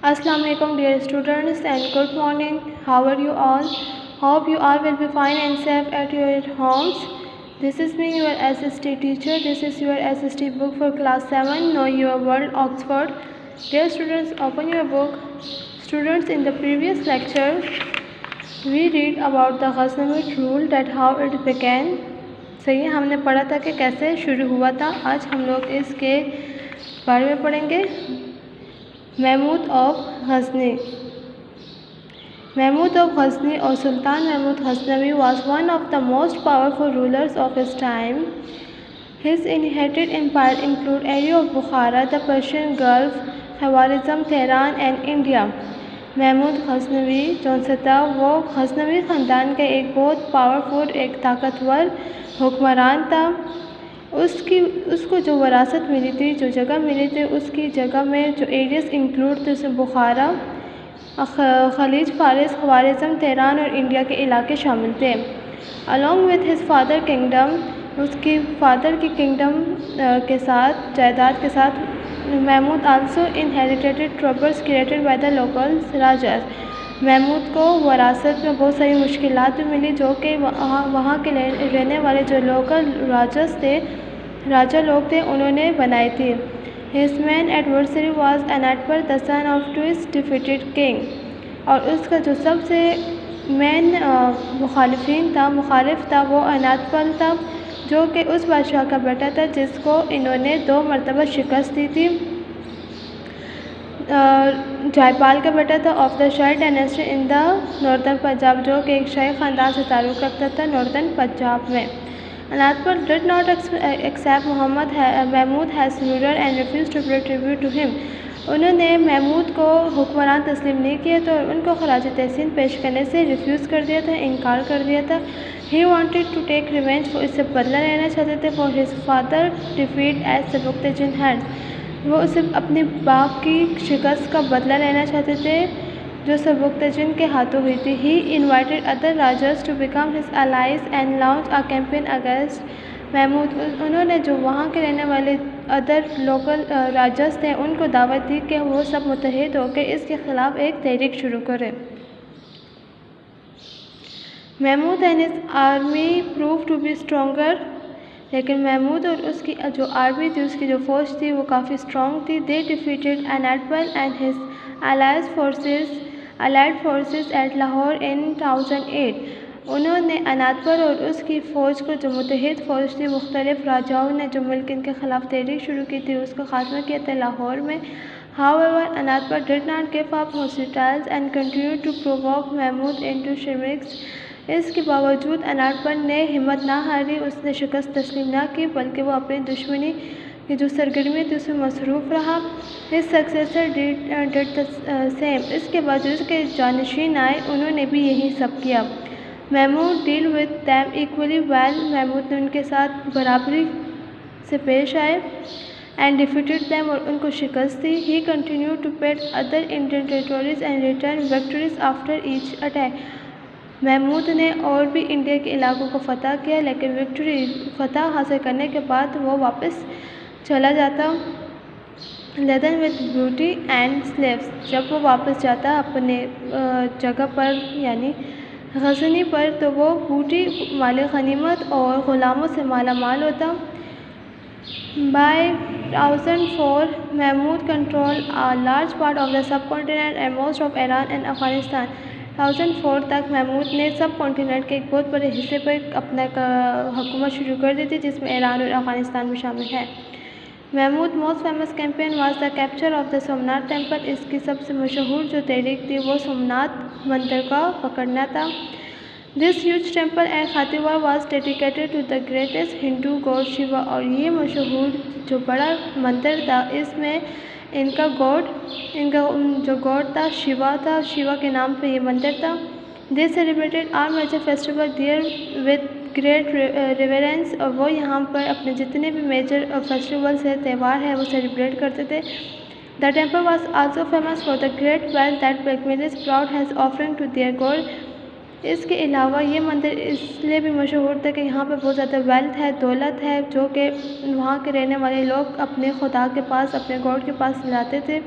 Assalamu alaikum dear students and good morning. How are you all? Hope you all will be fine and safe at your homes. This is me, your SST teacher. This is your SST book for class 7, Know Your World, Oxford. Dear students, open your book. Students, in the previous lecture, we read about the Ghaznavid rule, that how it began. सही है, हमने पढ़ा था कि कैसे शुरू हुआ था. आज हम लोग इसके बारे में पढ़ेंगे. Mahmud of Ghazni. Mahmud of Ghazni or Sultan Mahmud Ghaznavi was one of the most powerful rulers of his time. His inherited empire included area of Bukhara, the Persian Gulf, Khwarizm, Tehran and India. Mahmud Ghaznavi जौन से था वो गज़नवी ख़ानदान के एक बहुत powerful, एक ताकतवर हुक्मरान था. उसको जो वरासत मिली थी, जो जगह मिली थी, उसकी जगह में जो एरियाज़ इंक्लूड थे उसमें बुखारा, खलीज फारिस, ख्वारिज़म, तेहरान और इंडिया के इलाके शामिल थे. Along with his father kingdom, उसकी फादर की किंगडम के साथ, जायदाद के साथ, Mahmud also inherited troubles created by the local rajas. Mahmud को वरासत में बहुत सारी मुश्किलात भी मिली जो कि वहाँ के रहने वाले जो लोकल राजा लोग थे उन्होंने बनाई थी. His main adversary was Anatpal, the son of Tuis defeated king. और उसका जो सबसे मेन मुखालिफ था वो अनातपल था, जो कि उस बादशाह का बेटा था जिसको इन्होंने 2 मरतबा शिकस्त दी थी. जायपाल का बेटा था of the shahi dynasty in the northern Punjab, जो कि एक शाही ख़ानदान से ताल्लुक़ रखता था नॉर्दर्न पंजाब में. Anatpal did not accept Mahmud as ruler and refused to pay tribute to him. उन्होंने महमूद को हुक्मरान तस्लीम नहीं किया तो उनको खराज तहसीन पेश करने से रिफ्यूज़ कर दिया था, इनकार कर दिया था. He wanted to take revenge, वो इससे बदला लेना चाहते थे. For his father defeat as Sebuktigin had, वो उसे अपने बाप की शिकस्त का बदला लेना चाहते थे जो सबुक्तजिन के हाथों हुई थी. He invited other rajas to become his allies and launch a campaign against Mahmood. उन्होंने जो वहाँ के रहने वाले अदर लोकल राजास थे उनको दावत दी कि वो सब मुत्तहिद होकर इसके ख़िलाफ़ एक तहरीक शुरू करें. Mahmud and his army prove to be stronger, लेकिन महमूद और उसकी जो आर्मी थी, उसकी जो फ़ौज थी वो काफ़ी स्ट्रॉन्ग थी. They defeated Anandpal and his allied forces at Lahore in 1008. उन्होंने अनातपल और उसकी फ़ौज को, जो मुत्तहिद फ़ौज थी, मुख्तलिफ़ राजाओं ने जो मिलकर इनके ख़िलाफ़ तहरीक शुरू की थी, उसका ख़ात्मा किया था लाहौर में. However, Anatpal did not give up hostiles and continued to provoke Mahmud into shirks. इसके बावजूद अनातपल ने हिम्मत ना हारी, उसने शिकस्त तस्लीम ना की, बल्कि वो अपनी दुश्मनी की जो सरगर्मी थी उसमें मसरूफ़ रहा. His successor did the same. इसके बाद जो उसके जानशीन आए उन्होंने भी यही सब किया. Mahmud deal with them equally well, Mahmud ने उनके साथ बराबरी से पेश आए. एंड डिफीटेड दैम, और उनको शिकस्त दी. He continue to beat other Indian territories and return victories after each attack. Mahmud ने और भी इंडिया के इलाकों को फ़तह किया, लेकिन फ़तह हासिल करने के बाद वो वापस चला जाता. लेदन विद ब्यूटी एंड स्लेव्स, जब वो वापस जाता अपने जगह पर यानी गज़नी पर, तो वो बूटी, माल गनीमत और ग़ुलामों से माला माल होता. By 1004 Mahmud control a large part of the subcontinent and most of Iran and Afghanistan. 1004 तक महमूद ने सब कॉन्टिनेंट के एक बहुत बड़े हिस्से पर अपना हुकूमत शुरू कर दी थी, जिसमें ईरान और अफ़गानिस्तान भी शामिल है. Mahmud most famous campaign was the capture of the Somnath temple. इसकी सबसे मशहूर जो तहरीक थी वो सोमनाथ मंदिर का पकड़ना था. This huge temple and Kathiawar was dedicated to the greatest Hindu god Shiva. और ये मशहूर जो बड़ा मंदिर था, इसमें इनका जो गॉड था शिवा था, शिवा के नाम पे ये मंदिर था. They celebrated are major festival there with great reverence. और वो यहाँ पर अपने जितने भी मेजर फेस्टिवल्स है, त्यौहार है, वो सेलिब्रेट करते थे. The temple was also famous for the great wealth that pilgrims brought has offering to their god. इसके अलावा ये मंदिर इसलिए भी मशहूर था कि यहाँ पे बहुत ज़्यादा वेल्थ है, दौलत है, जो कि वहाँ के रहने वाले लोग अपने खुदा के पास, अपने गॉड के पास लाते थे.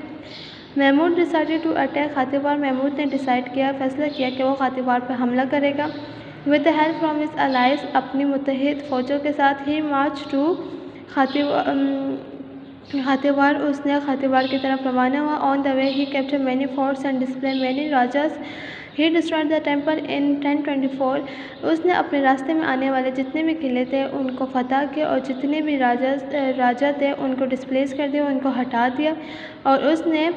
Mahmud decided to attack Kathiawar. Mahmud ने फैसला किया कि वो खातिवार पर हमला करेगा। With the help from his allies, अपनी मुत्तहिद फ़ौजों के साथ ही मार्च टू खातिवार, उसने खातिवार की तरफ रवाना हुआ। On the way he capture many forts and display many rajas. He destroyed the temple in 1024। उसने अपने रास्ते में आने वाले जितने भी किले थे उनको फतह किया और जितने भी राजा थे उनको डिस्प्लेस कर दिया, उनको हटा दिया। और उसने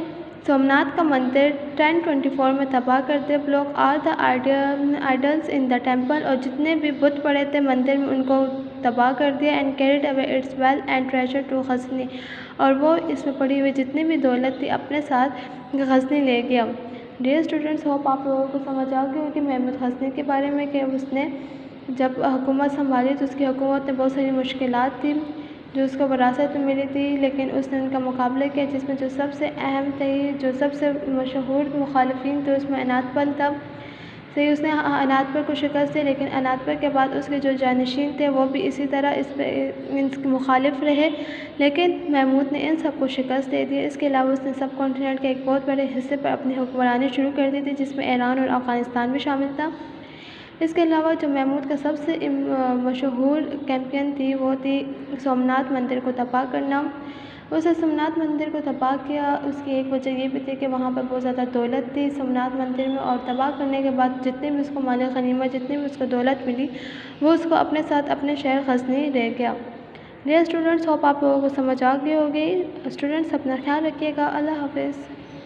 सोमनाथ का मंदिर 1024 में तबाह कर दिया। Block are the idols in the temple, और जितने भी बुत पड़े थे मंदिर में उनको तबाह कर दिया। And carried away its wealth and treasure to Ghazni, और वो इसमें पड़ी हुई जितनी भी दौलत थी अपने साथ गजनी ले गया। डियर स्टूडेंट्स, होप आप लोगों को समझ आ गई होगी महमूद गजनी के बारे में कि उसने जब हुकूमत संभाली तो उसकी हुकूमत में बहुत सारी मुश्किलात थी जो उसको विरासत में मिली थी, लेकिन उसने उनका मुकाबला किया, जिसमें जो सबसे अहम थे, जो सबसे मशहूर मुखालिफिन थे उसमें अनातपल था। सही, उसने अनातपल को शिकस्त दी, लेकिन अनातपल के बाद उसके जो जानशीन थे वो भी इसी तरह इनके मुखालिफ रहे, लेकिन महमूद ने इन सबको शिकस्त दे दी। इसके अलावा उसने सब कॉन्टिनेंट के एक बहुत बड़े हिस्से पर अपनी हुक्मरानी शुरू कर दी थी, जिसमें ईरान और अफ़गानिस्तान भी शामिल था। इसके अलावा जो महमूद का सबसे मशहूर कैंपेन थी वो थी सोमनाथ मंदिर को तबाह करना। उसने सोमनाथ मंदिर को तबाह किया, उसकी एक वजह ये भी थी कि वहाँ पर बहुत ज़्यादा दौलत थी सोमनाथ मंदिर में, और तबाह करने के बाद जितने भी उसको माल गनीमत, जितनी भी उसको दौलत मिली वो उसको अपने साथ अपने शहर गजनी ले गया। डियर स्टूडेंट्स, होप आप लोगों को समझ आ गई होगी। स्टूडेंट्स, अपना ख्याल रखिएगा। अल्लाह हाफिज़।